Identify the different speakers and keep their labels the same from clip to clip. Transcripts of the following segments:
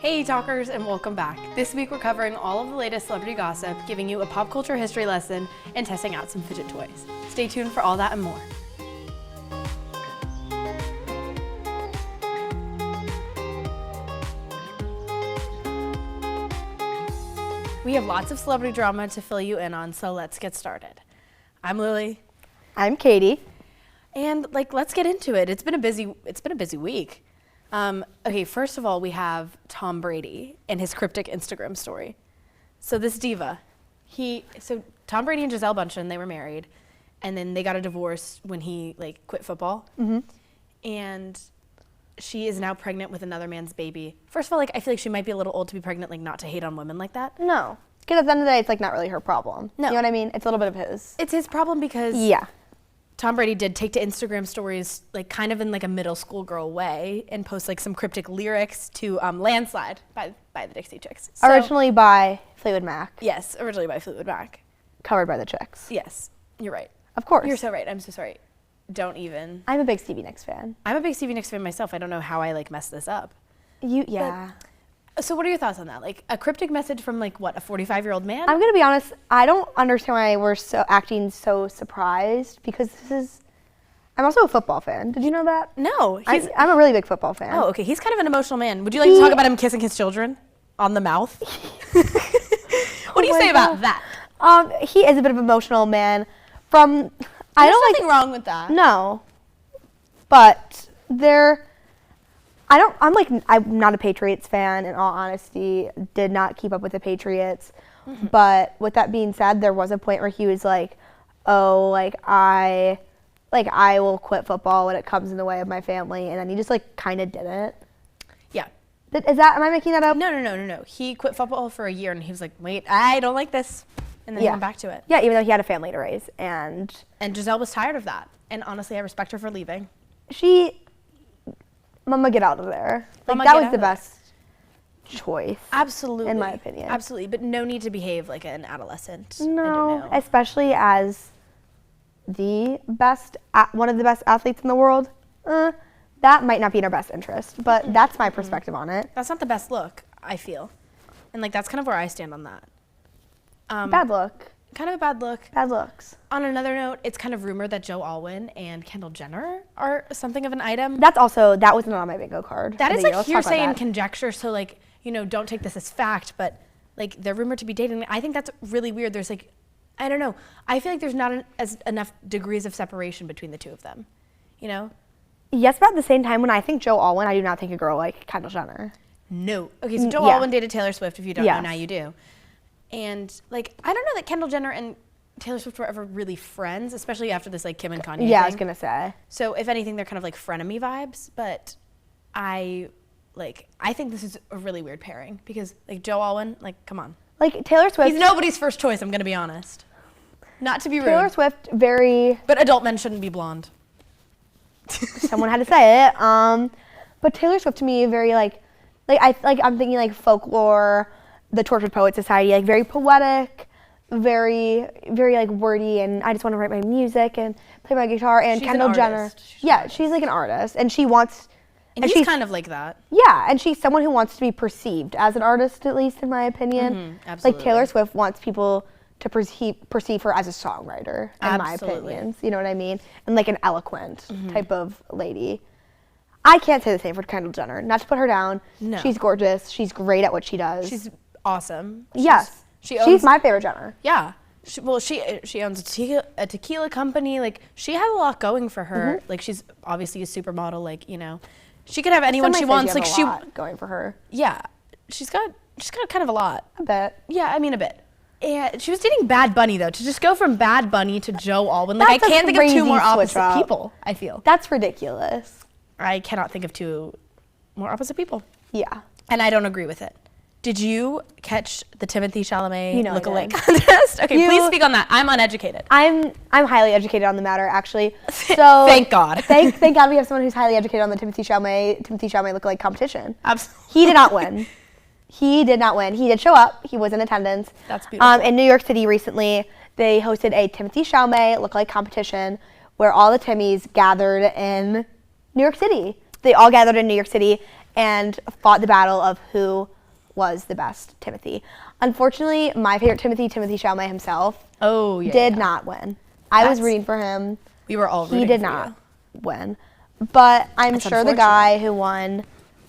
Speaker 1: Hey eTalkers, and welcome back. This week we're covering all of the latest celebrity gossip, giving you a pop culture history lesson, and testing out some fidget toys. Stay tuned for all that and more. We have lots of celebrity drama to fill you in on, so let's get started. I'm Lily.
Speaker 2: I'm Katie.
Speaker 1: And let's get into it. It's been a busy week. Okay, first of all, we have Tom Brady and his cryptic Instagram story. So this diva, Tom Brady and Gisele Bündchen, they were married, and then they got a divorce when he quit football. Mm-hmm. And she is now pregnant with another man's baby. First of all, I feel like she might be a little old to be pregnant, not to hate on women like that.
Speaker 2: No, because at the end of the day, it's not really her problem.
Speaker 1: No.
Speaker 2: You know what I mean? It's a little bit of his.
Speaker 1: It's his problem because Tom Brady did take to Instagram stories, kind of in a middle school girl way, and post some cryptic lyrics to Landslide by the Dixie Chicks. So,
Speaker 2: originally by Fleetwood Mac.
Speaker 1: Yes, originally by Fleetwood Mac.
Speaker 2: Covered by the Chicks.
Speaker 1: Yes, you're right.
Speaker 2: Of course.
Speaker 1: You're so right. I'm so sorry. Don't even.
Speaker 2: I'm a big Stevie Nicks fan.
Speaker 1: I'm a big Stevie Nicks fan myself. I don't know how I messed this up.
Speaker 2: Yeah.
Speaker 1: So what are your thoughts on that? A cryptic message from a 45-year-old man?
Speaker 2: I'm gonna be honest. I don't understand why we're acting so surprised because I'm also a football fan. Did you know that?
Speaker 1: No.
Speaker 2: I'm a really big football fan.
Speaker 1: Oh, okay. He's kind of an emotional man. Would you like to talk about him kissing his children on the mouth? What do you say about that?
Speaker 2: He is a bit of an emotional man.
Speaker 1: There's nothing wrong with that.
Speaker 2: No. But I'm not a Patriots fan, in all honesty. Did not keep up with the Patriots. Mm-hmm. But with that being said, there was a point where he was I will quit football when it comes in the way of my family, and then he just kind of didn't.
Speaker 1: Yeah.
Speaker 2: Am I making that up?
Speaker 1: No. He quit football for a year, and he was like, wait, I don't like this. And then he went back to it.
Speaker 2: Yeah, even though he had a family to raise. And
Speaker 1: Gisele was tired of that. And honestly, I respect her for leaving.
Speaker 2: Mama, get out of there. That was the best choice.
Speaker 1: Absolutely.
Speaker 2: In my opinion.
Speaker 1: Absolutely. But no need to behave like an adolescent.
Speaker 2: No, especially as one of the best athletes in the world. That might not be in our best interest, but that's my perspective on it.
Speaker 1: That's not the best look, I feel. And that's kind of where I stand on that.
Speaker 2: Bad look.
Speaker 1: Kind of a bad look.
Speaker 2: Bad looks.
Speaker 1: On another note, it's kind of rumored that Joe Alwyn and Kendall Jenner are something of an item.
Speaker 2: That was not on my bingo card.
Speaker 1: That is hearsay and conjecture, so don't take this as fact, but they're rumored to be dating. I think that's really weird. There's I don't know. I feel like there's not enough degrees of separation between the two of them,
Speaker 2: Yes, but at the same time, when I think Joe Alwyn, I do not think a girl like Kendall Jenner.
Speaker 1: No. Okay, so Joe Alwyn dated Taylor Swift. If you don't know, now you do. And I don't know that Kendall Jenner and Taylor Swift were ever really friends, especially after this Kim and Kanye thing.
Speaker 2: I was gonna say.
Speaker 1: So if anything, they're kind of frenemy vibes. But I think this is a really weird pairing because Joe Alwyn, come on.
Speaker 2: Taylor Swift.
Speaker 1: He's nobody's first choice. I'm gonna be honest. Not to be rude.
Speaker 2: Taylor Swift, very.
Speaker 1: But adult men shouldn't be blonde.
Speaker 2: Someone had to say it. But Taylor Swift to me, very I'm thinking folklore. The Tortured Poet Society, very poetic, very, very wordy, and I just want to write my music and play my guitar. And
Speaker 1: she's
Speaker 2: Kendall Jenner, she's an artist, and she wants.
Speaker 1: And she's kind of like that.
Speaker 2: Yeah, and she's someone who wants to be perceived as an artist, at least in my opinion.
Speaker 1: Mm-hmm, absolutely.
Speaker 2: Taylor Swift wants people to perceive her as a songwriter, in my opinions. You know what I mean? And an eloquent type of lady. I can't say the same for Kendall Jenner. Not to put her down. No. She's gorgeous. She's great at what she does.
Speaker 1: She's awesome.
Speaker 2: She's my favorite Jenner.
Speaker 1: Yeah. She owns a tequila company. She has a lot going for her. Mm-hmm. She's obviously a supermodel. She could have anyone she wants.
Speaker 2: She a lot going for her.
Speaker 1: Yeah. She's got kind of a lot.
Speaker 2: A bit.
Speaker 1: Yeah, I mean a bit. And she was dating Bad Bunny though. To just go from Bad Bunny to Joe Alwyn, I can't think of two more opposite people. I feel
Speaker 2: that's ridiculous.
Speaker 1: I cannot think of two more opposite people.
Speaker 2: Yeah.
Speaker 1: And I don't agree with it. Did you catch the Timothée Chalamet lookalike
Speaker 2: contest?
Speaker 1: Okay, please speak on that. I'm uneducated.
Speaker 2: I'm highly educated on the matter, actually. So
Speaker 1: thank God.
Speaker 2: Thank God we have someone who's highly educated on the Timothée Chalamet lookalike competition.
Speaker 1: Absolutely.
Speaker 2: He did not win. He did show up. He was in attendance.
Speaker 1: That's beautiful.
Speaker 2: In New York City recently, they hosted a Timothée Chalamet lookalike competition where all the Timmys gathered in New York City. They all gathered in New York City and fought the battle of who was the best Timothy. Unfortunately, my favorite Timothy Chalamet himself, did not win. I was rooting for him.
Speaker 1: We were all rooting for
Speaker 2: He did not win. But I'm sure the guy who won,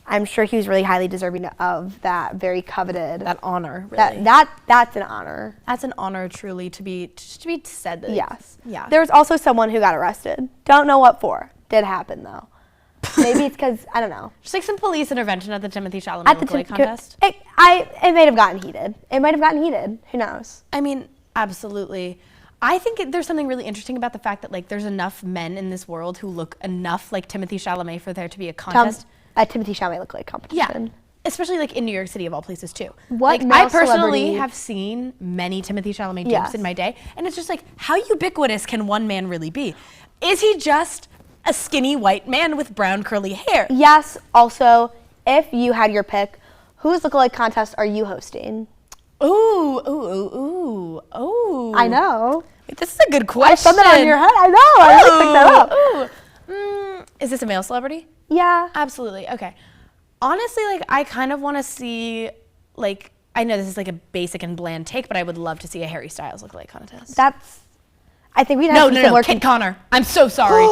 Speaker 2: I'm sure he was really highly deserving of that very coveted.
Speaker 1: That honor, really.
Speaker 2: That's an honor.
Speaker 1: That's an honor, truly, to be said. That
Speaker 2: Yes.
Speaker 1: Yeah.
Speaker 2: There was also someone who got arrested. Don't know what for. Did happen, though. Maybe it's because, I don't know.
Speaker 1: Just like some police intervention at the Timothy Chalamet lookalike contest.
Speaker 2: It might have gotten heated. Who knows?
Speaker 1: I mean, absolutely. I think there's something really interesting about the fact that like there's enough men in this world who look enough like Timothy Chalamet for there to be a contest.
Speaker 2: A Timothy Chalamet lookalike competition.
Speaker 1: Yeah. Especially like in New York City of all places too.
Speaker 2: What
Speaker 1: like I personally have seen many Timothy Chalamet dupes in my day, and it's just like, how ubiquitous can one man really be? Is he just a skinny white man with brown curly hair?
Speaker 2: Yes. Also, if you had your pick, whose lookalike contest are you hosting?
Speaker 1: Ooh.
Speaker 2: I know.
Speaker 1: Wait, this is a good question.
Speaker 2: I saw that on your head. I know. I really picked that up.
Speaker 1: Is this a male celebrity?
Speaker 2: Yeah.
Speaker 1: Absolutely. Okay. Honestly, like I kind of want to see, like, I know this is like a basic and bland take, but I would love to see a Harry Styles lookalike contest.
Speaker 2: I think we'd have
Speaker 1: No, Kit Connor. I'm so sorry.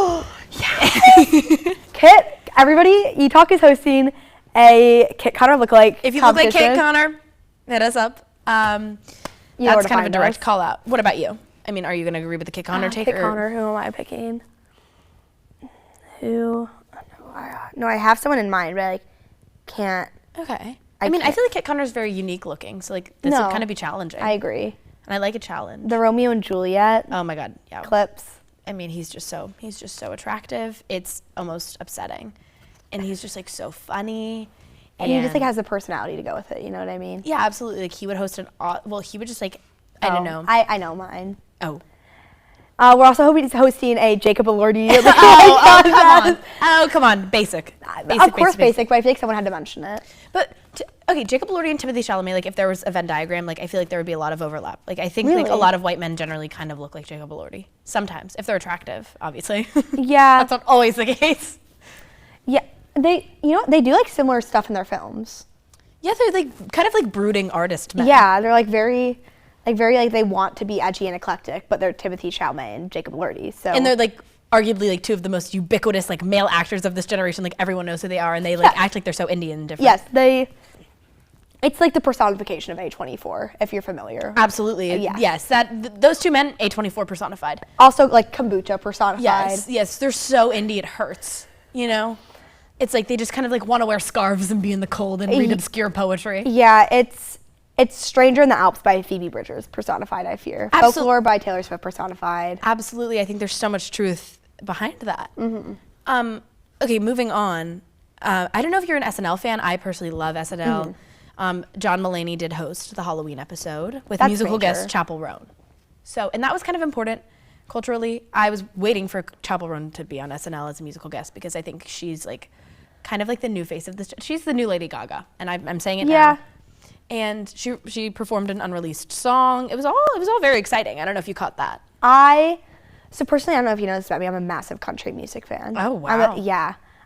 Speaker 2: Yes. Kit, everybody, eTalk is hosting a Kit Connor lookalike
Speaker 1: If you look like Kit Connor, hit us up. That's kind of a direct call out. What about you? I mean, are you going to agree with the Kit Connor take?
Speaker 2: Kit Connor, who am I picking? No, I have someone in mind, but I can't.
Speaker 1: Okay. I mean, I feel like Kit Connor's very unique looking, so like this would kind of be challenging.
Speaker 2: I agree.
Speaker 1: And I like a challenge.
Speaker 2: The Romeo and Juliet.
Speaker 1: Oh my God, yeah.
Speaker 2: Clips.
Speaker 1: I mean, he's just so attractive. It's almost upsetting, and he's just like so funny.
Speaker 2: And he just like has the personality to go with it. You know what I mean?
Speaker 1: Yeah, absolutely. Like he would host he would just like I don't know.
Speaker 2: I know mine.
Speaker 1: Oh.
Speaker 2: We're also hosting a Jacob Elordi.
Speaker 1: Come on. Basic.
Speaker 2: Of course, basic, but I feel like someone had to mention it.
Speaker 1: But Jacob Elordi and Timothy Chalamet. Like, if there was a Venn diagram, like I feel like there would be a lot of overlap. Like, I think like a lot of white men generally kind of look like Jacob Elordi sometimes, if they're attractive, obviously.
Speaker 2: Yeah,
Speaker 1: that's not always the case.
Speaker 2: Yeah, they do like similar stuff in their films.
Speaker 1: Yeah, they're like kind of like brooding artist men.
Speaker 2: Yeah, they're like very they want to be edgy and eclectic, but they're Timothy Chalamet and Jacob Elordi. So
Speaker 1: and they're like arguably like two of the most ubiquitous like male actors of this generation. Like everyone knows who they are, and they like act like they're so indie and different.
Speaker 2: Yes, it's like the personification of A24, if you're familiar.
Speaker 1: Absolutely. Yes. Those two men, A24 personified.
Speaker 2: Also like kombucha personified.
Speaker 1: Yes. They're so indie it hurts. You know, it's like they just kind of like want to wear scarves and be in the cold and read obscure poetry.
Speaker 2: Yeah, it's Stranger in the Alps by Phoebe Bridgers personified, I fear. Folklore by Taylor Swift personified.
Speaker 1: Absolutely. I think there's so much truth behind that. Mm-hmm. Okay, moving on. I don't know if you're an SNL fan. I personally love SNL. Mm-hmm. John Mulaney did host the Halloween episode with musical guest Chappell Roan. And that was kind of important culturally. I was waiting for Chappell Roan to be on SNL as a musical guest because I think she's like kind of like the new face of this. She's the new Lady Gaga, and I'm saying it now. And she performed an unreleased song. It was all very exciting. I don't know if you caught that.
Speaker 2: So personally, I don't know if you know this about me. I'm a massive country music fan.
Speaker 1: Oh wow.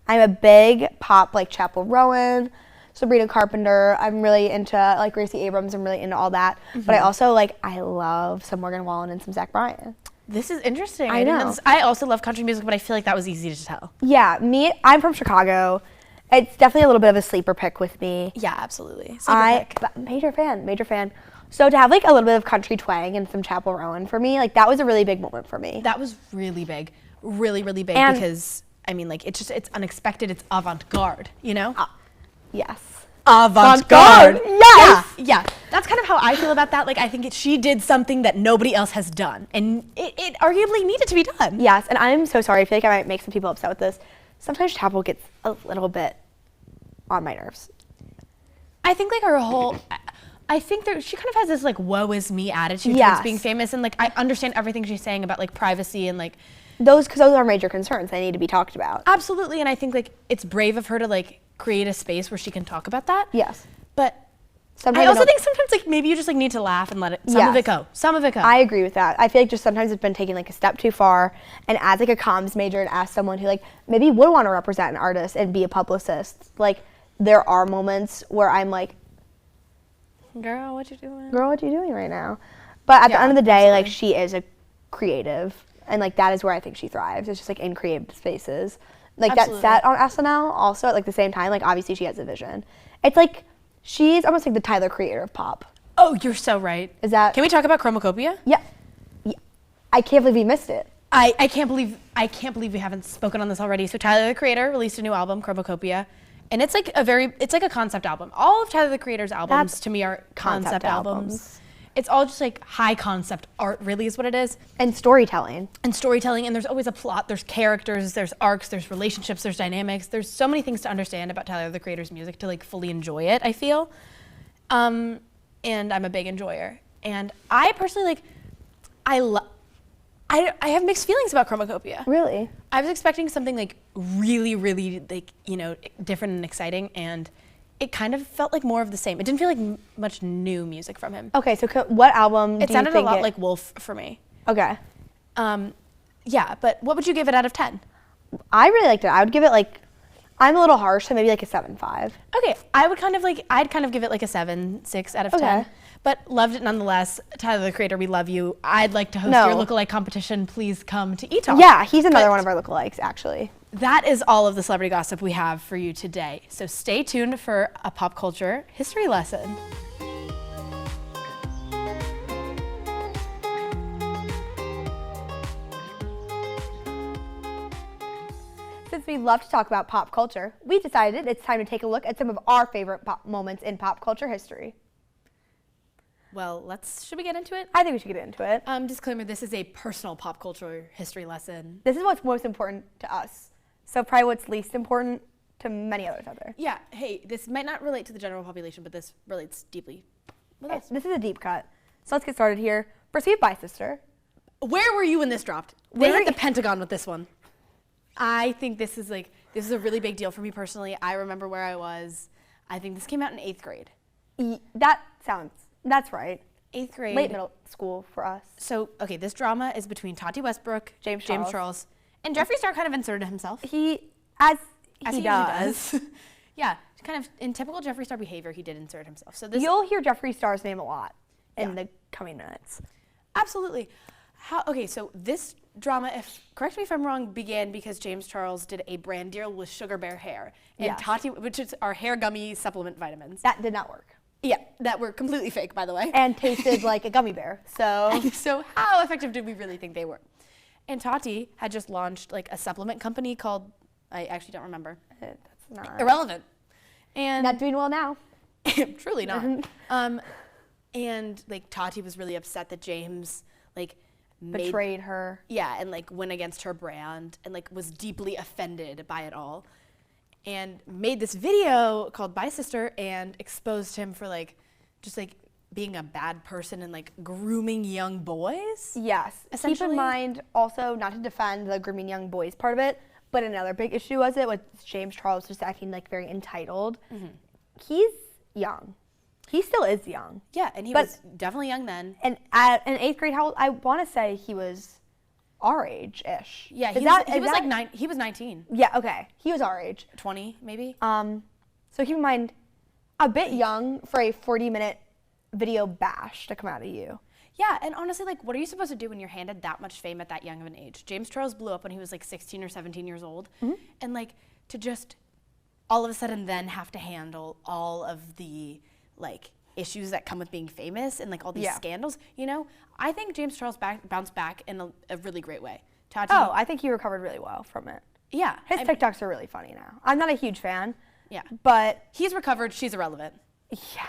Speaker 2: I'm a big pop like Chappell Roan, Sabrina Carpenter. I'm really into like Gracie Abrams. I'm really into all that. Mm-hmm. But I also I love some Morgan Wallen and some Zach Bryan.
Speaker 1: This is interesting.
Speaker 2: I know.
Speaker 1: I also love country music, but I feel like that was easy to tell.
Speaker 2: Yeah, I'm from Chicago. It's definitely a little bit of a sleeper pick with me.
Speaker 1: Yeah, absolutely.
Speaker 2: Major fan. So to have like a little bit of country twang and some Chappell Roan for me, like that was a really big moment for me.
Speaker 1: That was really big, really big because I mean like it's unexpected. It's avant-garde, you know?
Speaker 2: Yes.
Speaker 1: Avant-garde.
Speaker 2: Yes.
Speaker 1: Yeah. That's kind of how I feel about that. Like I think she did something that nobody else has done, and it arguably needed to be done.
Speaker 2: Yes, and I'm so sorry. I feel like I might make some people upset with this. Sometimes Chappell gets a little bit on my nerves.
Speaker 1: I think like she kind of has this like woe is me attitude towards being famous, and like I understand everything she's saying about like privacy and like
Speaker 2: those are major concerns. They need to be talked about.
Speaker 1: Absolutely, and I think like it's brave of her to like create a space where she can talk about that.
Speaker 2: Yes,
Speaker 1: but I also think sometimes like maybe you just like need to laugh and let some of it go. I
Speaker 2: agree with that. I feel like just sometimes it's been taken like a step too far. And as like a comms major and as someone who like maybe would want to represent an artist and be a publicist, like there are moments where I'm like,
Speaker 1: Girl, what you doing?
Speaker 2: Girl, what are you doing right now? But at the end of the day, like, she is a creative, and like that is where I think she thrives. It's just like in creative spaces. Like that set on SNL also at like the same time, like obviously she has a vision. It's like she's almost like the Tyler Creator of pop.
Speaker 1: Oh, you're so right.
Speaker 2: Is that?
Speaker 1: Can we talk about Chromacopia?
Speaker 2: Yeah. I can't believe we missed it.
Speaker 1: I can't believe we haven't spoken on this already. So Tyler the Creator released a new album, Chromacopia, and it's like a concept album. All of Tyler the Creator's albums to me are concept albums. It's all just like high concept art, really, is what it is.
Speaker 2: And storytelling.
Speaker 1: And there's always a plot, there's characters, there's arcs, there's relationships, there's dynamics. There's so many things to understand about Tyler the Creator's music to like fully enjoy it, I feel. And I'm a big enjoyer. And I personally like, I have mixed feelings about Chromacopia.
Speaker 2: Really?
Speaker 1: I was expecting something like really, really like, you know, different and exciting, and it kind of felt like more of the same. It didn't feel like much new music from him.
Speaker 2: Okay, so what album do you think
Speaker 1: it sounded a lot like Wolf for me.
Speaker 2: Okay.
Speaker 1: Yeah, but what would you give it out of 10?
Speaker 2: I really liked it. I would give it like, I'm a little harsh, so maybe like a 7.5.
Speaker 1: Okay, I'd kind of give it like a 7.6 out of 10. But loved it nonetheless. Tyler the Creator, we love you. I'd like to host your lookalike competition. Please come to eTalk.
Speaker 2: Yeah, he's another one of our lookalikes, actually.
Speaker 1: That is all of the celebrity gossip we have for you today. So stay tuned for a pop culture history lesson.
Speaker 2: Since we love to talk about pop culture, we decided it's time to take a look at some of our favorite moments in pop culture history.
Speaker 1: Well, should we get into it?
Speaker 2: I think we should get into it.
Speaker 1: Disclaimer, this is a personal pop culture history lesson.
Speaker 2: This is what's most important to us. So probably what's least important to many others out there.
Speaker 1: Yeah, hey, this might not relate to the general population, but this relates deeply with us.
Speaker 2: This is a deep cut. So let's get started here. First, we have Bye Sister.
Speaker 1: Where were you when this dropped? They hit the Pentagon with this one. I think this is a really big deal for me personally. I remember where I was. I think this came out in 8th grade.
Speaker 2: That's right.
Speaker 1: 8th grade.
Speaker 2: Late middle school for us.
Speaker 1: So, okay, this drama is between Tati Westbrook, James Charles, and Jeffree Star kind of inserted himself.
Speaker 2: As
Speaker 1: he does. Yeah, kind of in typical Jeffree Star behavior, he did insert himself. So
Speaker 2: you'll hear Jeffree Star's name a lot in the coming minutes.
Speaker 1: Absolutely. Okay, so this drama, correct me if I'm wrong, began because James Charles did a brand deal with Sugar Bear Hair and Tati, which is our hair gummy supplement vitamins.
Speaker 2: That did not work.
Speaker 1: Yeah, that were completely fake, by the way.
Speaker 2: And tasted like a gummy bear.
Speaker 1: So how effective did we really think they were? And Tati had just launched like a supplement company called, I actually don't remember.
Speaker 2: That's not
Speaker 1: irrelevant. And
Speaker 2: not doing well now.
Speaker 1: Truly not. And like Tati was really upset that James like
Speaker 2: betrayed her.
Speaker 1: Yeah, and like went against her brand and like was deeply offended by it all. And made this video called Bye Sister and exposed him for like just like being a bad person and like grooming young boys.
Speaker 2: Yes. Keep in mind also not to defend the grooming young boys part of it, but another big issue was James Charles just acting like very entitled. Mm-hmm. He's young. He still is young.
Speaker 1: Yeah, and he was definitely young then.
Speaker 2: And in 8th grade, I want to say he was our age-ish.
Speaker 1: Yeah, he was 19.
Speaker 2: Yeah, okay. He was our age.
Speaker 1: 20, maybe.
Speaker 2: So keep in mind, a bit young for a 40-minute video bash to come out of you.
Speaker 1: Yeah, and honestly, like, what are you supposed to do when you're handed that much fame at that young of an age? James Charles blew up when he was like 16 or 17 years old. Mm-hmm. And like, to just all of a sudden then have to handle all of the like issues that come with being famous and like all these scandals, you know? I think James Charles bounced back in a really great way. Tati,
Speaker 2: I think he recovered really well from it.
Speaker 1: Yeah.
Speaker 2: His TikToks are really funny now. I'm not a huge fan.
Speaker 1: Yeah.
Speaker 2: But
Speaker 1: he's recovered, she's irrelevant.
Speaker 2: Yeah.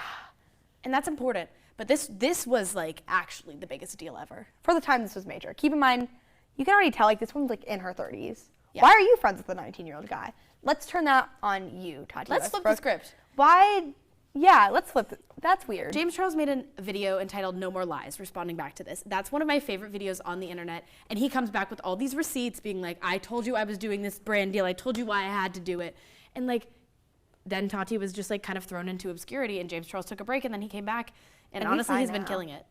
Speaker 1: And that's important. But this was like actually the biggest deal ever.
Speaker 2: For the time this was major. Keep in mind, you can already tell like this one's like in her 30s. Yeah. Why are you friends with a 19-year-old guy? Let's turn that on you, Tati.
Speaker 1: Let's flip the script.
Speaker 2: Why? Yeah, let's flip it. That's weird.
Speaker 1: James Charles made a video entitled No More Lies, responding back to this. That's one of my favorite videos on the internet. And he comes back with all these receipts being like, I told you I was doing this brand deal. I told you why I had to do it. And like, then Tati was just like kind of thrown into obscurity and James Charles took a break and then he came back. And honestly, he's been killing it.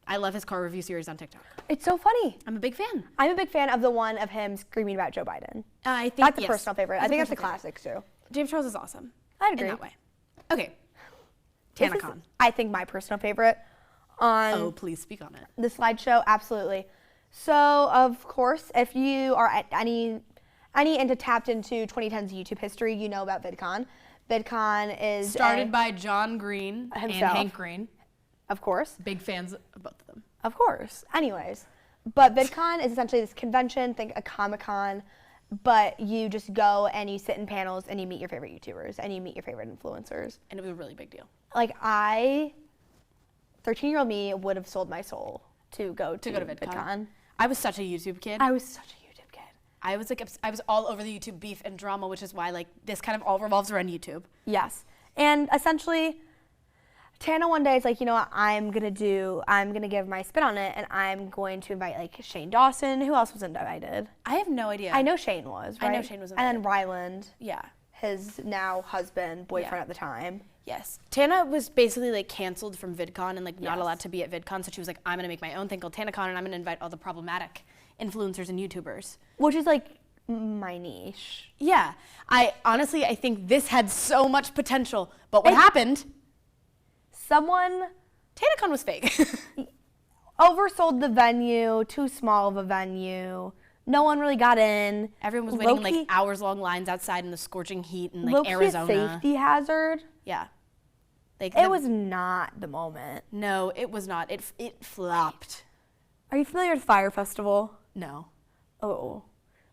Speaker 1: I love his car review series on TikTok.
Speaker 2: It's so funny.
Speaker 1: I'm a big fan.
Speaker 2: I'm a big fan of the one of him screaming about Joe Biden.
Speaker 1: I think
Speaker 2: that's a personal favorite. I think that's a classic too.
Speaker 1: James Charles is awesome.
Speaker 2: I'd agree.
Speaker 1: In that way. Okay.
Speaker 2: This is,
Speaker 1: TanaCon.
Speaker 2: I think, my personal favorite on
Speaker 1: Oh, please speak on it.
Speaker 2: the slideshow. Absolutely. So, of course, if you are at any into tapped into 2010's YouTube history, you know about VidCon. VidCon is
Speaker 1: Started by John Green and
Speaker 2: himself.
Speaker 1: Hank Green.
Speaker 2: Of course.
Speaker 1: Big fans of both of them.
Speaker 2: Of course. Anyways, but VidCon is essentially this convention, think a Comic-Con, but you just go and you sit in panels and you meet your favorite YouTubers and you meet your favorite influencers.
Speaker 1: And it was a really big deal.
Speaker 2: Like 13-year-old me would have sold my soul to go to VidCon.
Speaker 1: I was such a YouTube kid.
Speaker 2: I was such a YouTube kid.
Speaker 1: I was like, I was all over the YouTube beef and drama, which is why like this kind of all revolves around YouTube.
Speaker 2: Yes. And essentially, Tana one day is like, you know what, I'm gonna give my spin on it, and I'm going to invite like Shane Dawson. Who else was invited?
Speaker 1: I have no idea.
Speaker 2: I know Shane was, right?
Speaker 1: I know Shane was
Speaker 2: invited. And then Ryland,
Speaker 1: Yeah.
Speaker 2: his now husband, boyfriend
Speaker 1: Yeah.
Speaker 2: at the time.
Speaker 1: Yes. Tana was basically like canceled from VidCon and like not
Speaker 2: Yes.
Speaker 1: allowed to be at VidCon, so she was like, I'm gonna make my own thing called TanaCon, and I'm gonna invite all the problematic influencers and YouTubers.
Speaker 2: Which is like my niche.
Speaker 1: Yeah. I think this had so much potential, but what happened?
Speaker 2: Someone
Speaker 1: TanaCon was fake.
Speaker 2: oversold the venue, too small of a venue. No one really got in.
Speaker 1: Everyone was waiting in
Speaker 2: Low-key-
Speaker 1: like hours-long lines outside in the scorching heat in like
Speaker 2: low-key a
Speaker 1: Arizona.
Speaker 2: safety hazard.
Speaker 1: Yeah. Like
Speaker 2: It was not the moment.
Speaker 1: No, it was not. It flopped.
Speaker 2: Are you familiar with Fire Festival?
Speaker 1: No.
Speaker 2: Oh.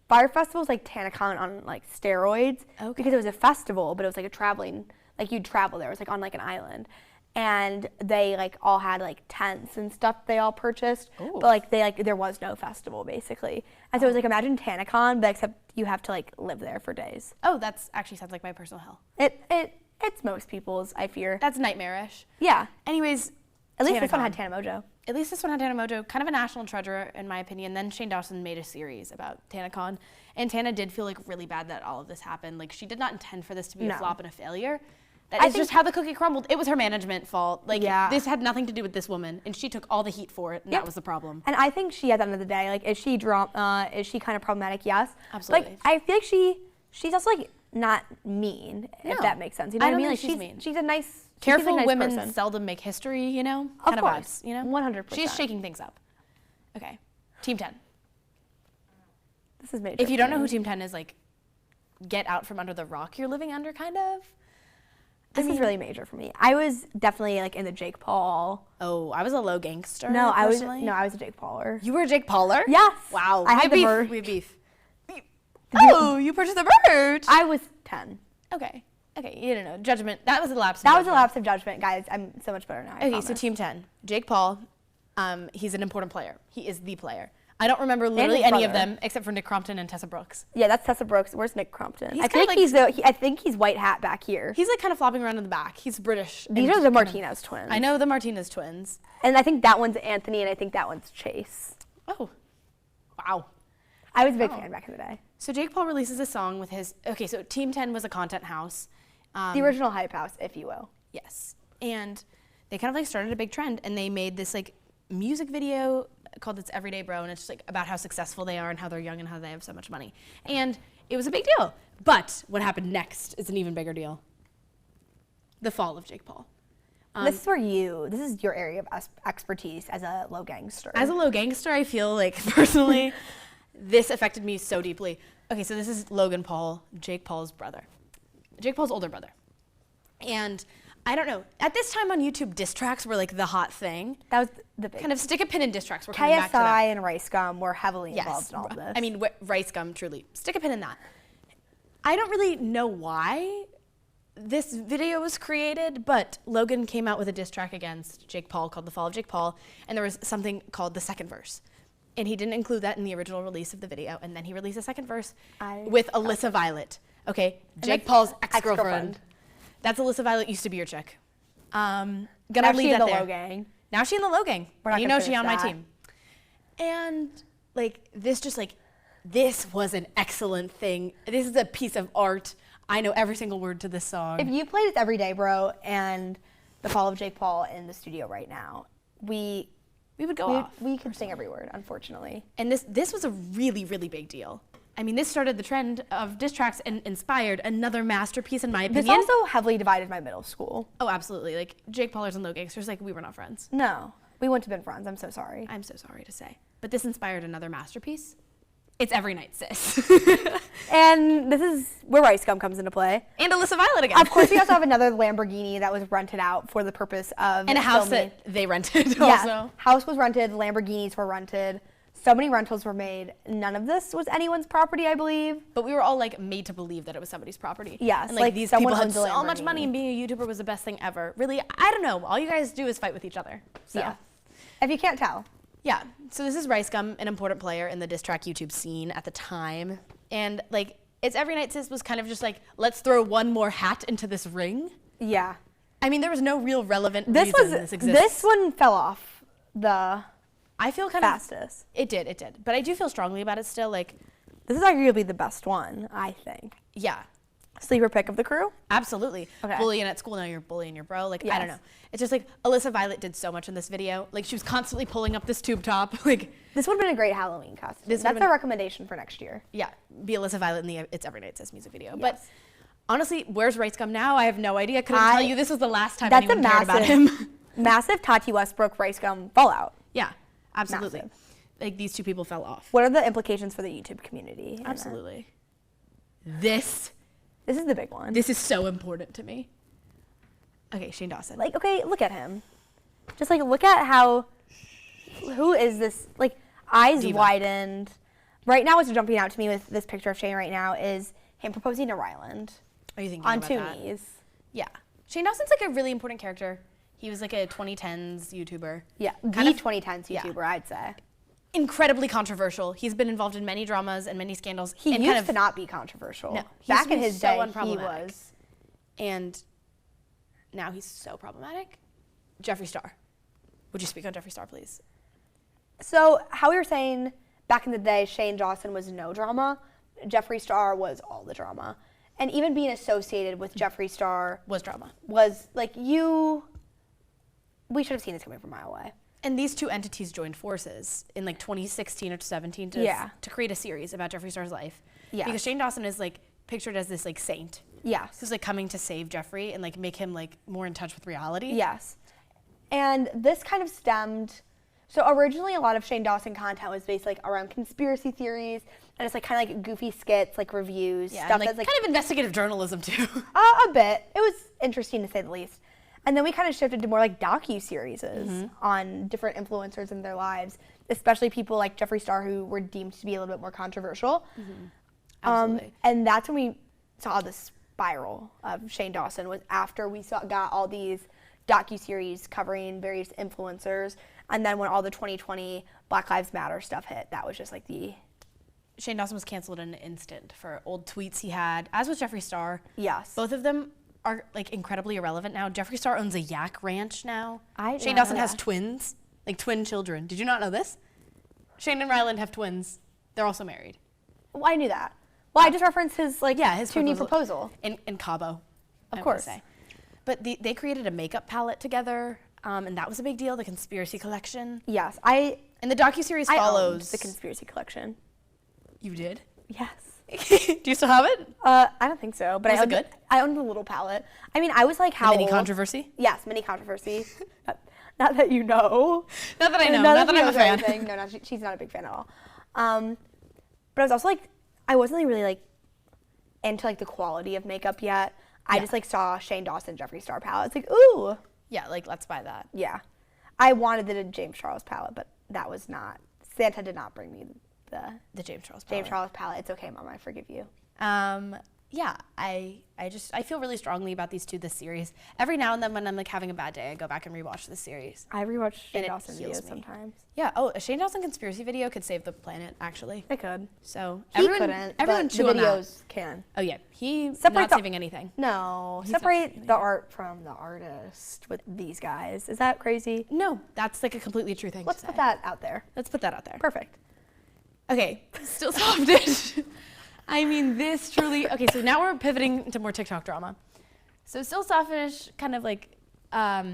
Speaker 2: Fire Festival is like TanaCon on like steroids.
Speaker 1: Okay.
Speaker 2: Because it was a festival, but it was like a traveling, like you'd travel there. It was like on like an island. And they like all had like tents and stuff they all purchased.
Speaker 1: Ooh.
Speaker 2: But like there was no festival basically. And so it was like imagine TanaCon, but except you have to like live there for days.
Speaker 1: Oh, that's actually sounds like my personal hell.
Speaker 2: It's most people's, I fear.
Speaker 1: That's nightmarish.
Speaker 2: Yeah.
Speaker 1: Anyways,
Speaker 2: At least this one
Speaker 1: TanaCon.
Speaker 2: had Tana Mojo.
Speaker 1: At least this one had Tana Mojo, kind of a national treasure in my opinion. Then Shane Dawson made a series about TanaCon, and Tana did feel like really bad that all of this happened. Like she did not intend for this to be
Speaker 2: No.
Speaker 1: a flop and a failure. That
Speaker 2: I
Speaker 1: is just
Speaker 2: think-
Speaker 1: how the cookie crumbled. It was her management fault. Like
Speaker 2: Yeah.
Speaker 1: this had nothing to do with this woman, and she took all the heat for it, and
Speaker 2: Yep.
Speaker 1: that was the problem.
Speaker 2: And I think she, at the end of the day, like, is she kind of problematic? Yes.
Speaker 1: Absolutely.
Speaker 2: Like, I feel like she's also like not mean, if
Speaker 1: No.
Speaker 2: that makes sense. You know
Speaker 1: I
Speaker 2: what I
Speaker 1: don't
Speaker 2: mean?
Speaker 1: think
Speaker 2: Like
Speaker 1: she's mean.
Speaker 2: she's a nice,
Speaker 1: Careful
Speaker 2: she's a nice
Speaker 1: women
Speaker 2: person.
Speaker 1: seldom make history, you know?
Speaker 2: Of
Speaker 1: Kind of
Speaker 2: course.
Speaker 1: vibes, you know?
Speaker 2: 100%.
Speaker 1: She's shaking things up. Okay. Team 10.
Speaker 2: This is major.
Speaker 1: If you don't know
Speaker 2: for
Speaker 1: who
Speaker 2: me.
Speaker 1: Team 10 is, like, get out from under the rock you're living under, kind of.
Speaker 2: This is really major for me. I was definitely like in the Jake Paul.
Speaker 1: Oh, I was a low gangster.
Speaker 2: No, I was
Speaker 1: personally.
Speaker 2: a Jake Pauler.
Speaker 1: You were a Jake Pauler?
Speaker 2: Yes.
Speaker 1: Wow.
Speaker 2: I had the
Speaker 1: beef.
Speaker 2: merch.
Speaker 1: We have beef.
Speaker 2: you-
Speaker 1: Oh, you purchased the merch.
Speaker 2: I was 10.
Speaker 1: Okay. Okay, you don't know. Judgment. That was a lapse.
Speaker 2: That was a lapse of judgment, guys. I'm so much better now. I
Speaker 1: Okay, so
Speaker 2: promise.
Speaker 1: Team 10. Jake Paul, he's an important player. He is the player. I don't remember literally
Speaker 2: his
Speaker 1: any of
Speaker 2: brother.
Speaker 1: them except for Nick Crompton and Tessa Brooks.
Speaker 2: Yeah, that's Tessa Brooks. Where's Nick Crompton?
Speaker 1: He's
Speaker 2: I
Speaker 1: kinda
Speaker 2: think I think he's white hat back here.
Speaker 1: He's like kind of flopping around in the back. He's British.
Speaker 2: These
Speaker 1: and
Speaker 2: are the
Speaker 1: kind of-
Speaker 2: Martinez twins.
Speaker 1: I know the Martinez twins.
Speaker 2: And I think that one's Anthony, and I think that one's Chase.
Speaker 1: Oh, wow.
Speaker 2: I was a big
Speaker 1: Oh.
Speaker 2: fan back in the day.
Speaker 1: So Jake Paul releases a song with his. Okay, so Team 10 was a content house.
Speaker 2: The original Hype House, if you will.
Speaker 1: Yes, and they kind of like started a big trend, and they made this like music video called "It's Everyday Bro," and it's just like about how successful they are and how they're young and how they have so much money. And it was a big deal. But what happened next is an even bigger deal. The fall of Jake Paul.
Speaker 2: This is your area of expertise as a low gangster.
Speaker 1: As a low gangster, I feel like personally, this affected me so deeply. Okay, so this is Logan Paul, Jake Paul's brother. Jake Paul's older brother. And I don't know, at this time on YouTube, diss tracks were like the hot thing.
Speaker 2: That was the big
Speaker 1: Kind of stick a pin in diss tracks. We're coming back to
Speaker 2: KSI
Speaker 1: that.
Speaker 2: and Rice Gum were heavily
Speaker 1: Yes.
Speaker 2: involved in all of this.
Speaker 1: I mean, Rice Gum, truly. Stick a pin in that. I don't really know why this video was created, but Logan came out with a diss track against Jake Paul called The Fall of Jake Paul, and there was something called the second verse. And he didn't include that in the original release of the video, and then he released a second verse with Alyssa Violet. Okay, Jake
Speaker 2: that's
Speaker 1: Paul's ex-girlfriend.
Speaker 2: ex-girlfriend.
Speaker 1: That's Alyssa Violet, used to be your chick. Gonna
Speaker 2: now
Speaker 1: leave
Speaker 2: she in
Speaker 1: that
Speaker 2: the
Speaker 1: there.
Speaker 2: low gang.
Speaker 1: Now she in the low gang.
Speaker 2: We're
Speaker 1: And
Speaker 2: not
Speaker 1: you
Speaker 2: gonna
Speaker 1: know she on
Speaker 2: finish
Speaker 1: my
Speaker 2: that.
Speaker 1: team. And like this was an excellent thing. This is a piece of art. I know every single word to this song.
Speaker 2: If you played It's Everyday Bro and The Fall of Jake Paul in the studio right now, we
Speaker 1: we would go off.
Speaker 2: could sing every word, unfortunately.
Speaker 1: And this was a really, really big deal. I mean, this started the trend of diss tracks and inspired another masterpiece, in my opinion.
Speaker 2: This also heavily divided my middle school.
Speaker 1: Oh, absolutely. Like, Jake Paulers and Low Gangsters, like, we were not friends.
Speaker 2: No, we wouldn't have been friends. I'm so sorry.
Speaker 1: I'm so sorry to say. But this inspired another masterpiece. It's Every Night, Sis.
Speaker 2: And this is where Rice Gum comes into play.
Speaker 1: And Alyssa Violet again.
Speaker 2: Of course, we also have another Lamborghini that was rented out for the purpose of
Speaker 1: And a house
Speaker 2: filming.
Speaker 1: that they rented
Speaker 2: Yes,
Speaker 1: also.
Speaker 2: house was rented, Lamborghinis were rented. So many rentals were made. None of this was anyone's property, I believe.
Speaker 1: But we were all like made to believe that it was somebody's property.
Speaker 2: Yes,
Speaker 1: And like,
Speaker 2: like
Speaker 1: these
Speaker 2: someone
Speaker 1: people had
Speaker 2: owns a
Speaker 1: so much
Speaker 2: Lamborghini.
Speaker 1: money, and being a YouTuber was the best thing ever. Really, I don't know. All you guys do is fight with each other. So.
Speaker 2: Yeah. If you can't tell.
Speaker 1: Yeah, so this is Rice Gum, an important player in the diss track YouTube scene at the time. And like, It's Every Night, Sis was kind of just like, let's throw one more hat into this ring.
Speaker 2: Yeah.
Speaker 1: I mean, there was no real relevant reason this exists.
Speaker 2: This one fell off the
Speaker 1: I feel kind
Speaker 2: fastest.
Speaker 1: It did. But I do feel strongly about it still. Like,
Speaker 2: This is arguably the best one, I think.
Speaker 1: yeah,
Speaker 2: Sleeper pick of the crew?
Speaker 1: absolutely.
Speaker 2: Okay.
Speaker 1: Bullying at school, now you're bullying your bro. Like, I don't
Speaker 2: Yes.
Speaker 1: know. It's just like, Alyssa Violet did so much in this video. Like, she was constantly pulling up this tube top. Like,
Speaker 2: This would have been a great Halloween costume.
Speaker 1: This
Speaker 2: That's
Speaker 1: would've been-
Speaker 2: a recommendation for next year.
Speaker 1: yeah, be Alyssa Violet in the It's Every Night, Sis music video.
Speaker 2: Yes.
Speaker 1: But honestly, where's Rice Gum now? I have no idea. Couldn't tell you this was the last time
Speaker 2: That's a
Speaker 1: anyone cared about him.
Speaker 2: massive, massive Tati Westbrook Rice Gum fallout.
Speaker 1: Yeah, absolutely.
Speaker 2: Massive.
Speaker 1: Like, these two people fell off.
Speaker 2: What are the implications for the YouTube community? in that?
Speaker 1: Absolutely. This
Speaker 2: This is the big one.
Speaker 1: is so important to me. Okay, Shane Dawson.
Speaker 2: Like, okay, look at him. Just like look at how, who is this? Like, eyes
Speaker 1: Diva.
Speaker 2: widened. Right now, what's jumping out to me with this picture of Shane right now is him proposing to Ryland
Speaker 1: Are you thinking
Speaker 2: on
Speaker 1: about
Speaker 2: two
Speaker 1: that?
Speaker 2: knees.
Speaker 1: Yeah. Shane Dawson's like a really important character. He was like a 2010s YouTuber.
Speaker 2: Yeah,
Speaker 1: Kind
Speaker 2: the
Speaker 1: of-
Speaker 2: 2010s
Speaker 1: yeah.
Speaker 2: YouTuber, I'd say.
Speaker 1: Incredibly controversial. He's been involved in many dramas and many scandals.
Speaker 2: He
Speaker 1: and
Speaker 2: used
Speaker 1: kind of,
Speaker 2: to not be controversial.
Speaker 1: No, he
Speaker 2: Back
Speaker 1: used to
Speaker 2: in
Speaker 1: be
Speaker 2: his
Speaker 1: so
Speaker 2: day, he
Speaker 1: unproblematic.
Speaker 2: was.
Speaker 1: And now he's so problematic. Jeffree Star. Would you speak on Jeffree Star, please?
Speaker 2: So, how we were saying back in the day, Shane Dawson was no drama. Jeffree Star was all the drama. And even being associated with Jeffree Star
Speaker 1: Was drama.
Speaker 2: was like we should have seen this coming from a mile away.
Speaker 1: And these two entities joined forces in like 2016 or 17
Speaker 2: Yeah.
Speaker 1: to create a series about Jeffree Star's life.
Speaker 2: Yes.
Speaker 1: Because Shane Dawson is like pictured as this like saint
Speaker 2: Yes.
Speaker 1: who's like coming to save Jeffree and like make him like more in touch with reality.
Speaker 2: Yes. And this kind of stemmed, so originally a lot of Shane Dawson content was based like around conspiracy theories and it's like kind of like goofy skits, like reviews,
Speaker 1: Yeah,
Speaker 2: stuff
Speaker 1: and, like,
Speaker 2: that's like
Speaker 1: kind of investigative journalism too.
Speaker 2: a bit. It was interesting to say the least. And then we kind of shifted to more like docu-series on different influencers in their lives, especially people like Jeffree Star who were deemed to be a little bit more controversial.
Speaker 1: Absolutely.
Speaker 2: And that's when we saw the spiral of Shane Dawson was after we got all these docu-series covering various influencers. And then when all the 2020 Black Lives Matter stuff hit, that was just like the...
Speaker 1: Shane Dawson was canceled in an instant for old tweets he had, as was Jeffree Star.
Speaker 2: Yes.
Speaker 1: Both of them are like incredibly irrelevant now. Jeffree Star owns a yak ranch now.
Speaker 2: I did
Speaker 1: Shane
Speaker 2: not
Speaker 1: Dawson
Speaker 2: know
Speaker 1: has
Speaker 2: that.
Speaker 1: twins, like twin children. Did you not know this? Shane and Ryland have twins. They're also married.
Speaker 2: Well, I knew that. Well, I just referenced his like
Speaker 1: His
Speaker 2: two-knee proposal.
Speaker 1: in Cabo.
Speaker 2: Of
Speaker 1: I
Speaker 2: course.
Speaker 1: wanna say. But they created a makeup palette together, and that was a big deal. The Conspiracy Collection,
Speaker 2: Yes, I
Speaker 1: and the docuseries
Speaker 2: owned
Speaker 1: follows
Speaker 2: the Conspiracy Collection.
Speaker 1: You did?
Speaker 2: Yes.
Speaker 1: Do you still have it?
Speaker 2: I don't think so, but
Speaker 1: Was
Speaker 2: I
Speaker 1: it
Speaker 2: owned
Speaker 1: good?
Speaker 2: I owned the little palette. I mean, I was like, how
Speaker 1: Any
Speaker 2: old?
Speaker 1: controversy?
Speaker 2: Yes, mini controversy. Not that you know.
Speaker 1: Not that I know. Not that
Speaker 2: she
Speaker 1: I'm a
Speaker 2: knows or
Speaker 1: fan.
Speaker 2: anything. No, she's not a big fan at all. But I was also like, I wasn't really like into like the quality of makeup yet. I
Speaker 1: Yeah.
Speaker 2: just like saw Shane Dawson, Jeffree Star palette. It's like, ooh,
Speaker 1: Yeah, like let's buy that.
Speaker 2: yeah. I wanted the James Charles palette, but that was not. Santa did not bring me the
Speaker 1: The James Charles palette.
Speaker 2: James Charles palette. It's okay, Mom. I forgive you.
Speaker 1: Yeah, I feel really strongly about these two this series. Every now and then when I'm like having a bad day, I go back and rewatch this series.
Speaker 2: I rewatch Shane
Speaker 1: And it
Speaker 2: Dawson
Speaker 1: heals
Speaker 2: videos
Speaker 1: me.
Speaker 2: sometimes.
Speaker 1: Yeah. Oh, a Shane Dawson conspiracy video could save the planet. Actually,
Speaker 2: I could.
Speaker 1: so
Speaker 2: He
Speaker 1: everyone,
Speaker 2: couldn't.
Speaker 1: everyone
Speaker 2: but
Speaker 1: chew
Speaker 2: the
Speaker 1: on that.
Speaker 2: videos can.
Speaker 1: Oh yeah, he
Speaker 2: Separate
Speaker 1: not
Speaker 2: the-
Speaker 1: saving anything.
Speaker 2: No,
Speaker 1: He's not
Speaker 2: separate
Speaker 1: saving
Speaker 2: the art from the artist with these guys. Is that crazy?
Speaker 1: No, that's like a completely true thing
Speaker 2: Let's
Speaker 1: to say.
Speaker 2: put that out there.
Speaker 1: Let's put that out there.
Speaker 2: Perfect.
Speaker 1: Okay, still softish. I mean, this truly. Okay, so now we're pivoting into more TikTok drama. So still softish, kind of like, at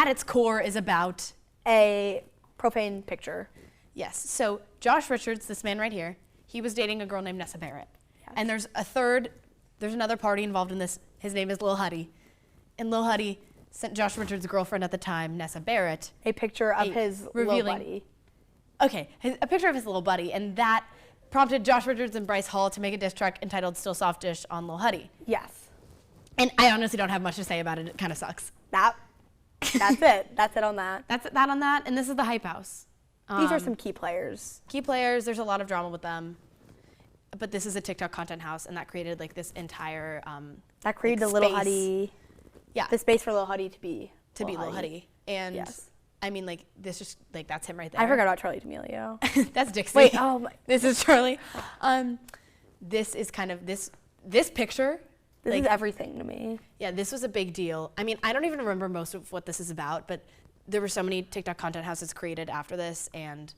Speaker 1: its core is about.
Speaker 2: A profane picture.
Speaker 1: Yes. So Josh Richards, this man right here, he was dating a girl named Nessa Barrett. Yes. And there's another party involved in this. His name is Lil Huddy. And Lil Huddy sent Josh Richards' girlfriend at the time, Nessa Barrett,
Speaker 2: a picture of his little buddy.
Speaker 1: Okay, a picture of his little buddy. And that prompted Josh Richards and Bryce Hall to make a diss track entitled Still Soft Dish on Lil Huddy.
Speaker 2: Yes.
Speaker 1: And I honestly don't have much to say about it. It kind of sucks.
Speaker 2: That's it. That's it on that.
Speaker 1: That's that on that. And this is the Hype House.
Speaker 2: These are some key players.
Speaker 1: Key players. There's a lot of drama with them. But this is a TikTok content house, and that created like this entire
Speaker 2: that created the Lil Huddy.
Speaker 1: Yeah.
Speaker 2: The space for Lil Huddy to be
Speaker 1: Lil Huddy. And
Speaker 2: yes.
Speaker 1: I mean, like, this just, like, that's him right there.
Speaker 2: I forgot about Charli D'Amelio.
Speaker 1: That's Dixie.
Speaker 2: Wait, oh my.
Speaker 1: This is Charli. This is kind of, this picture.
Speaker 2: This is everything to me.
Speaker 1: Yeah, this was a big deal. I mean, I don't even remember most of what this is about, but there were so many TikTok content houses created after this, and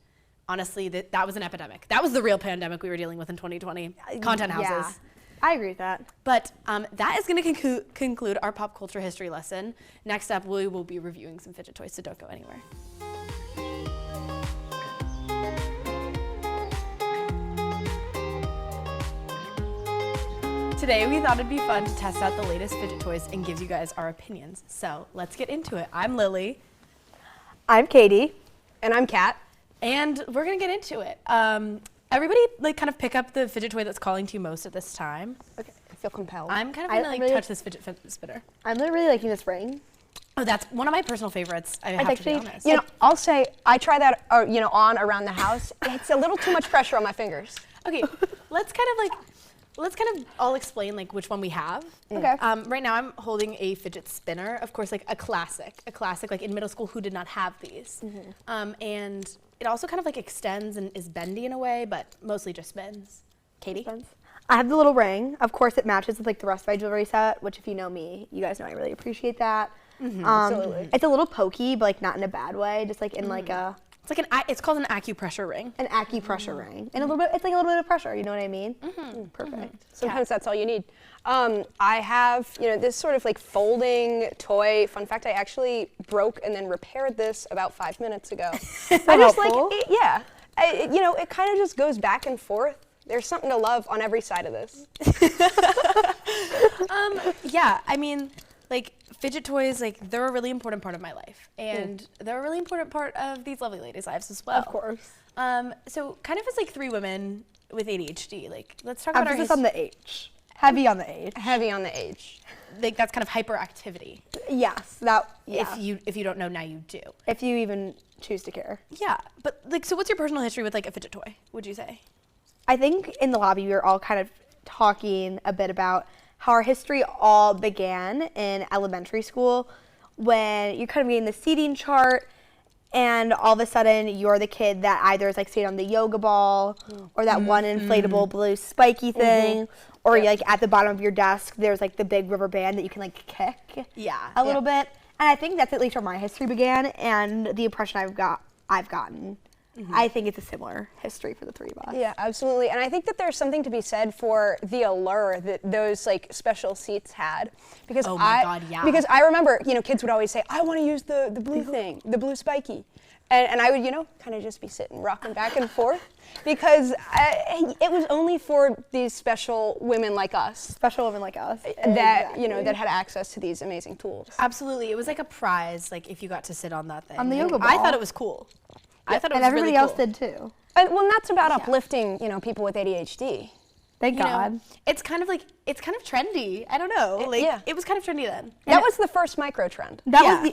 Speaker 1: honestly, that was an epidemic. That was the real pandemic we were dealing with in 2020, content houses.
Speaker 2: Yeah, I agree with that.
Speaker 1: But that is going to conclude our pop culture history lesson. Next up, we will be reviewing some fidget toys, so don't go anywhere. Today, we thought it'd be fun to test out the latest fidget toys and give you guys our opinions. So let's get into it. I'm Lily.
Speaker 2: I'm Katie.
Speaker 3: And I'm Kat.
Speaker 1: And we're going to get into it. Everybody, like, kind of pick up the fidget toy that's calling to you most at this time.
Speaker 3: Okay, I feel compelled.
Speaker 1: I'm kind of going to, like, touch this fidget spinner.
Speaker 2: I'm really liking this ring.
Speaker 1: Oh, that's one of my personal favorites. I have to be honest.
Speaker 3: You know, I'll say I try that, on around the house. It's a little too much pressure on my fingers.
Speaker 1: Okay, let's kind of all explain, like, which one we have.
Speaker 2: Okay.
Speaker 1: Right now, I'm holding a fidget spinner. Of course, like, a classic, like, in middle school, who did not have these? Mm-hmm. And it also kind of, like, extends and is bendy in a way, but mostly just spins. Katie?
Speaker 2: I have the little ring. Of course, it matches with, like, the rest of my jewelry set, which, if you know me, you guys know I really appreciate that.
Speaker 1: Mm-hmm.
Speaker 2: Absolutely. It's a little pokey, but, like, not in a bad way, just, like, in, like, a...
Speaker 1: It's like it's called an acupressure ring.
Speaker 2: An acupressure ring. And it's like a little bit of pressure, you know what I mean?
Speaker 1: Mm-hmm.
Speaker 2: Perfect.
Speaker 1: Mm-hmm.
Speaker 3: Sometimes that's all you need. I have, this sort of like folding toy. Fun fact, I actually broke and then repaired this about 5 minutes ago. I just
Speaker 2: helpful.
Speaker 3: It kind of just goes back and forth. There's something to love on every side of this.
Speaker 1: Yeah, I mean, like, fidget toys, like, they're a really important part of my life. And they're a really important part of these lovely ladies' lives as well.
Speaker 2: Of course.
Speaker 1: So kind of as, like, three women with ADHD, like, let's talk about our
Speaker 2: emphasis on the H. Heavy on the H.
Speaker 3: Heavy on the H.
Speaker 1: Like, that's kind of hyperactivity.
Speaker 2: Yes,
Speaker 1: If you don't know, now you do.
Speaker 2: If you even choose to care.
Speaker 1: Yeah, but, like, so what's your personal history with, like, a fidget toy, would you say?
Speaker 2: I think in the lobby we were all kind of talking a bit about how our history all began in elementary school when you're kind of getting the seating chart and all of a sudden you're the kid that either is like stayed on the yoga ball or that one inflatable blue spiky thing or you're like at the bottom of your desk there's like the big rubber band that you can like kick a little bit. And I think that's at least where my history began and the impression I've gotten. I think it's a similar history for the three of us.
Speaker 3: Yeah, absolutely. And I think that there's something to be said for the allure that those like special seats had. Because Because I remember, kids would always say, I want to use the blue thing, the blue spiky. And I would, kind of just be sitting, rocking back and forth. Because it was only for these special women like us.
Speaker 2: Special women like us.
Speaker 3: That, that had access to these amazing tools.
Speaker 1: Absolutely. It was like a prize, like, if you got to sit on that thing.
Speaker 2: On the yoga ball.
Speaker 1: I thought it was cool. I thought it was
Speaker 2: and everybody
Speaker 1: really
Speaker 2: else
Speaker 1: cool.
Speaker 2: did too.
Speaker 3: Well, that's about uplifting, people with ADHD.
Speaker 2: Thank God.
Speaker 1: It's kind of trendy. I don't know. It was kind of trendy then.
Speaker 3: That was the first micro trend.
Speaker 2: That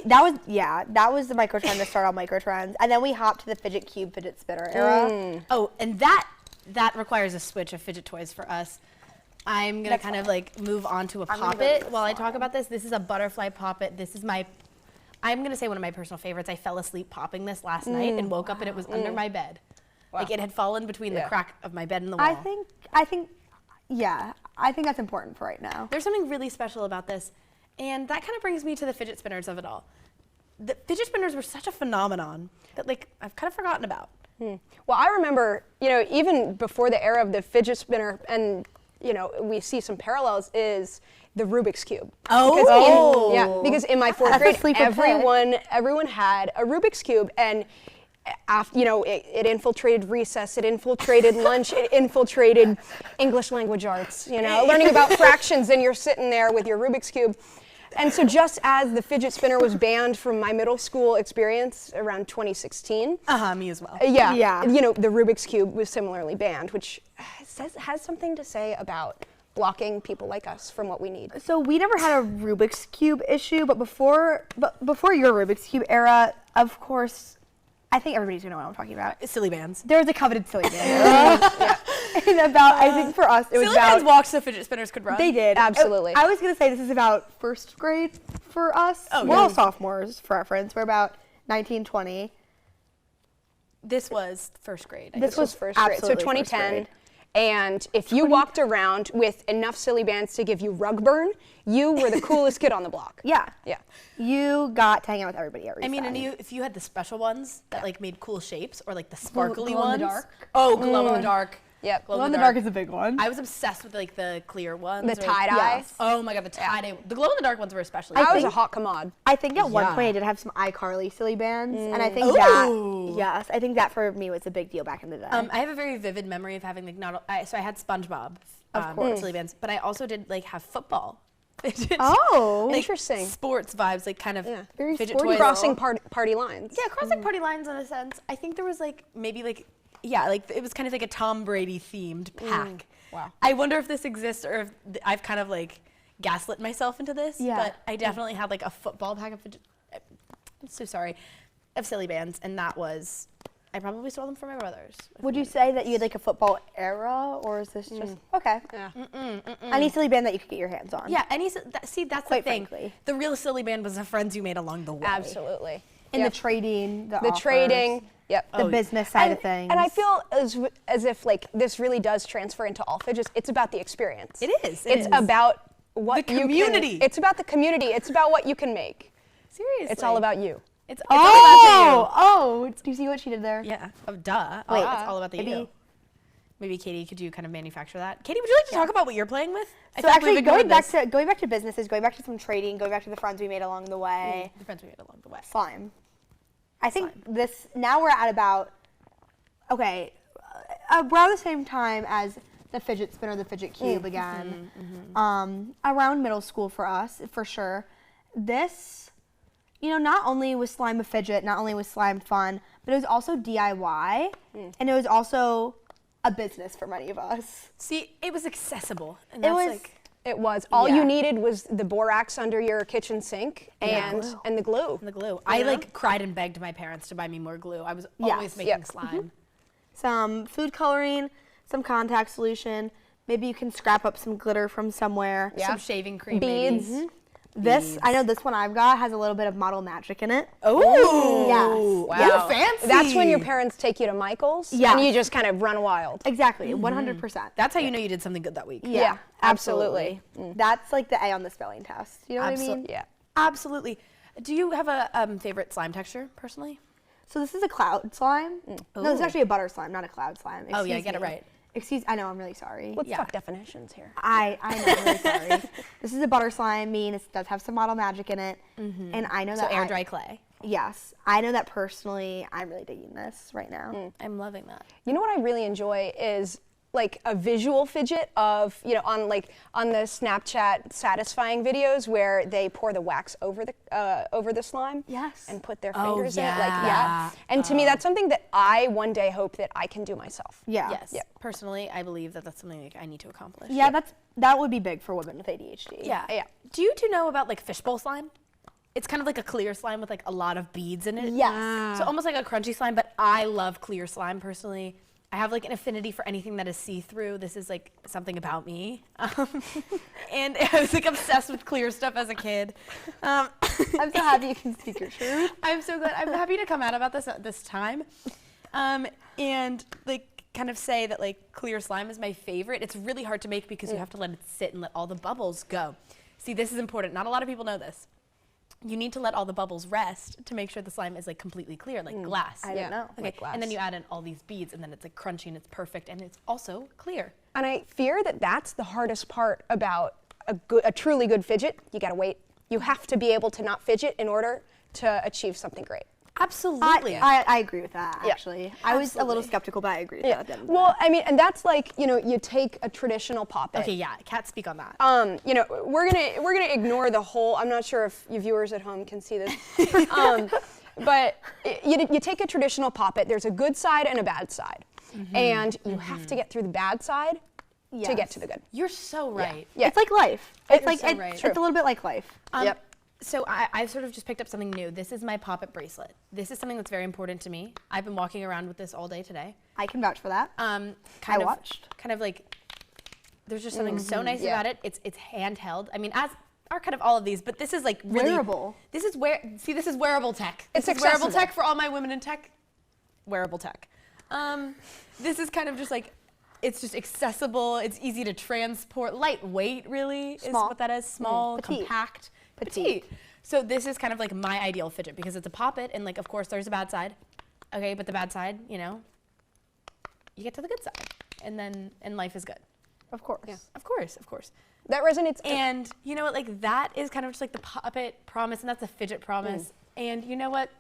Speaker 2: was the micro trend to start all micro trends. And then we hopped to the fidget cube, fidget spinner era.
Speaker 1: Oh, and that requires a switch of fidget toys for us. I'm gonna kind of like move on to a poppet while I talk about this. This is a butterfly poppet. This is I'm gonna say one of my personal favorites. I fell asleep popping this last night and woke up and it was under my bed. Wow. Like it had fallen between the crack of my bed and the wall.
Speaker 2: I think that's important for right now.
Speaker 1: There's something really special about this. And that kind of brings me to the fidget spinners of it all. The fidget spinners were such a phenomenon that like I've kind of forgotten about.
Speaker 3: Well, I remember, even before the era of the fidget spinner and we see some parallels is the Rubik's Cube.
Speaker 1: Oh!
Speaker 3: Because in my fourth grade, everyone had a Rubik's Cube, and it infiltrated recess, it infiltrated lunch, it infiltrated English language arts, learning about fractions, and you're sitting there with your Rubik's Cube. And so just as the fidget spinner was banned from my middle school experience around 2016.
Speaker 1: Me as well.
Speaker 2: Yeah.
Speaker 3: The Rubik's Cube was similarly banned, which has something to say about blocking people like us from what we need.
Speaker 2: So we never had a Rubik's Cube issue, but before your Rubik's Cube era, of course, I think everybody's gonna know what I'm talking about.
Speaker 1: Silly bands.
Speaker 2: There was a coveted silly band. And I think for us, it was
Speaker 1: silly
Speaker 2: about
Speaker 1: bands walked so fidget spinners could run.
Speaker 2: They did.
Speaker 3: Absolutely.
Speaker 2: I was gonna say this is about first grade for us.
Speaker 1: Oh,
Speaker 2: we're all sophomores for reference. We're about 19, 20.
Speaker 1: This was first grade.
Speaker 3: This was first grade. So 2010. And if you walked around with enough silly bands to give you rug burn, you were the coolest kid on the block.
Speaker 2: Yeah.
Speaker 3: Yeah.
Speaker 2: You got to hang out with everybody at recess.
Speaker 1: I mean, and if you had the special ones that like made cool shapes, or like the sparkly
Speaker 2: glow in
Speaker 1: ones.
Speaker 2: the dark.
Speaker 1: Oh, glow in the dark.
Speaker 3: Yep.
Speaker 2: Glow in the dark is a big one.
Speaker 1: I was obsessed with like the clear ones.
Speaker 3: The tie-dye.
Speaker 1: Yes. Oh my god, the tie-dye. The glow in the dark ones were especially.
Speaker 3: That was a hot commode.
Speaker 2: I think at one point I did have some iCarly silly bands, and I think I think that for me was a big deal back in the day.
Speaker 1: I have a very vivid memory of having like so I had SpongeBob, of course, silly bands, but I also did like have football.
Speaker 2: Oh,
Speaker 1: like,
Speaker 3: interesting.
Speaker 1: Sports vibes, like kind of
Speaker 2: Very
Speaker 1: fidget
Speaker 2: sporty.
Speaker 1: toys.
Speaker 3: Crossing party lines.
Speaker 1: Yeah, crossing party lines in a sense. I think there was like maybe like like it was kind of like a Tom Brady themed pack.
Speaker 3: Wow.
Speaker 1: I wonder if this exists or if I've kind of like gaslit myself into this.
Speaker 2: Yeah.
Speaker 1: But I definitely had like a football pack of I'm so sorry, of silly bands, and that was I probably stole them from my brothers.
Speaker 2: would you say that you had like a football era, or is this just okay?
Speaker 3: Yeah.
Speaker 2: Any silly band that you could get your hands on?
Speaker 1: Yeah, and see that's
Speaker 2: Quite
Speaker 1: the thing.
Speaker 2: frankly.
Speaker 1: The real silly band was the friends you made along the way.
Speaker 3: Absolutely.
Speaker 2: And
Speaker 3: Yep.
Speaker 2: the trading, the
Speaker 3: The
Speaker 2: offers,
Speaker 3: trading. Yep.
Speaker 2: the business side of things.
Speaker 3: And I feel as if like this really does transfer into all fidgets. It's about the experience.
Speaker 1: It is.
Speaker 3: It's about what
Speaker 1: The
Speaker 3: you
Speaker 1: community.
Speaker 3: can. It's about the community. It's about what you can make.
Speaker 1: Seriously.
Speaker 3: It's all about you.
Speaker 1: It's all about
Speaker 2: oh, do you see what she did there?
Speaker 1: the you. Yeah. Oh, duh.
Speaker 2: Wait,
Speaker 1: It's all about the
Speaker 2: maybe-
Speaker 1: you. Maybe Katie, could you kind of manufacture that? Katie, would you like to talk about what you're playing with? I
Speaker 2: So
Speaker 1: feel like we've
Speaker 2: actually,
Speaker 1: ignored
Speaker 2: going back to businesses, going back to some trading, going back to the friends we made along the way.
Speaker 1: the friends we made along the way.
Speaker 2: Slime. I think now we're at about, around the same time as the fidget spinner, the fidget cube again. Around middle school for us, for sure. This, not only was slime a fidget, not only was slime fun, but it was also DIY, and it was also a business for many of us.
Speaker 1: See, it was accessible. And
Speaker 2: It
Speaker 1: that's
Speaker 2: was-
Speaker 1: like,
Speaker 3: It was. All
Speaker 2: Yeah.
Speaker 3: you needed was the borax under your kitchen sink and the glue.
Speaker 1: the glue. I like cried and begged my parents to buy me more glue. I was always making slime.
Speaker 2: Some food coloring, some contact solution. Maybe you can scrap up some glitter from somewhere.
Speaker 3: Yeah.
Speaker 1: Some shaving cream.
Speaker 3: Beads.
Speaker 1: Maybe.
Speaker 2: This, I know this one I've got has a little bit of model magic in it.
Speaker 1: Oh,
Speaker 2: Yes.
Speaker 3: Wow.
Speaker 1: You're fancy.
Speaker 3: That's when your parents take you to Michael's
Speaker 2: Yeah.
Speaker 3: and you just kind of run wild.
Speaker 2: Exactly, 100%.
Speaker 1: That's how you know you did something good that week.
Speaker 3: Yeah, absolutely.
Speaker 2: That's like the A on the spelling test. You know what I mean?
Speaker 3: Yeah.
Speaker 1: Absolutely. Do you have a favorite slime texture, personally?
Speaker 2: So this is a cloud slime. No, this is
Speaker 1: Ooh.
Speaker 2: actually a butter slime, not a cloud slime.
Speaker 1: Oh, yeah,
Speaker 2: Excuse
Speaker 1: get it
Speaker 2: me.
Speaker 1: right.
Speaker 2: I know, I'm really sorry.
Speaker 3: Let's
Speaker 1: Yeah.
Speaker 3: talk definitions here.
Speaker 2: I know, I'm really sorry. This is a butter slime, it does have some model magic in it. And I know
Speaker 1: So
Speaker 2: that
Speaker 1: air dry clay.
Speaker 2: Yes, I know that personally, I'm really digging this right now.
Speaker 1: I'm loving that.
Speaker 3: You know what I really enjoy is like a visual fidget of, on the Snapchat satisfying videos where they pour the wax over the slime.
Speaker 2: Yes.
Speaker 3: And put their
Speaker 1: Oh,
Speaker 3: fingers in it. Like,
Speaker 1: yeah.
Speaker 3: And to me, that's something that I one day hope that I can do myself.
Speaker 2: Yeah.
Speaker 1: Yes.
Speaker 3: Yeah.
Speaker 1: Personally, I believe that that's something like I need to accomplish.
Speaker 2: Yeah, that would be big for women with ADHD.
Speaker 1: Yeah.
Speaker 3: Yeah.
Speaker 1: Do you two know about like fishbowl slime? It's kind of like a clear slime with like a lot of beads in it.
Speaker 2: Yes.
Speaker 1: So almost like a crunchy slime, but I love clear slime personally. I have like an affinity for anything that is see-through. This is like something about me. And I was like obsessed with clear stuff as a kid.
Speaker 2: I'm so happy you can speak your truth.
Speaker 1: I'm so glad. I'm happy to come out about this at this time. And like kind of say that like clear slime is my favorite. It's really hard to make because you have to let it sit and let all the bubbles go. See, this is important. Not a lot of people know this. You need to let all the bubbles rest to make sure the slime is like completely clear, like glass.
Speaker 2: I didn't know.
Speaker 1: Okay,
Speaker 3: Like glass.
Speaker 1: and then you add in all these beads, and then it's like crunchy and it's perfect, and it's also clear.
Speaker 3: And I fear that that's the hardest part about a truly good fidget. You gotta wait. You have to be able to not fidget in order to achieve something great.
Speaker 1: Absolutely.
Speaker 2: I agree with that,
Speaker 3: Yeah.
Speaker 2: actually. I was a little
Speaker 1: Absolutely.
Speaker 2: skeptical, but I agree with
Speaker 3: Yeah.
Speaker 2: that.
Speaker 3: Well, I mean, and that's like, you take a traditional poppet.
Speaker 1: Okay, yeah, Kat, speak on that.
Speaker 3: We're gonna ignore the whole. I'm not sure if you viewers at home can see this, but you take a traditional poppet. There's a good side and a bad side, and you have to get through the bad side to get to the good.
Speaker 1: You're so right.
Speaker 3: Yeah.
Speaker 2: It's like life. It's like
Speaker 1: so right.
Speaker 2: it's a little bit like life.
Speaker 3: Yep.
Speaker 1: So I've sort of just picked up something new. This is my poppet bracelet. This is something that's very important to me. I've been walking around with this all day today.
Speaker 2: I can vouch for that.
Speaker 1: Kind of like, there's just something so nice about it. It's handheld. I mean, as are kind of all of these, but this is like really
Speaker 2: Wearable.
Speaker 1: This is this is wearable tech.
Speaker 3: It's
Speaker 1: This is wearable
Speaker 3: accessible.
Speaker 1: tech for all my women in tech. Wearable tech. This is kind of just like, it's just accessible. It's easy to transport. Lightweight, really, is
Speaker 2: Small.
Speaker 1: what that is. Small,
Speaker 2: Petite.
Speaker 1: compact, petite. So this is kind of like my ideal fidget because it's a poppet, and like, of course, there's a bad side. Okay, but the bad side, you get to the good side, and life is good.
Speaker 2: Of course.
Speaker 3: Yeah.
Speaker 1: Of course, of course.
Speaker 3: That resonates.
Speaker 1: And you know what? Like, that is kind of just like the poppet promise, and that's a fidget promise. And you know what?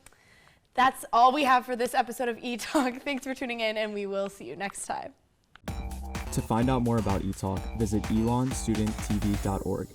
Speaker 1: That's all we have for this episode of eTalk. Thanks for tuning in, and we will see you next time.
Speaker 4: To find out more about eTalk, visit elonstudenttv.org.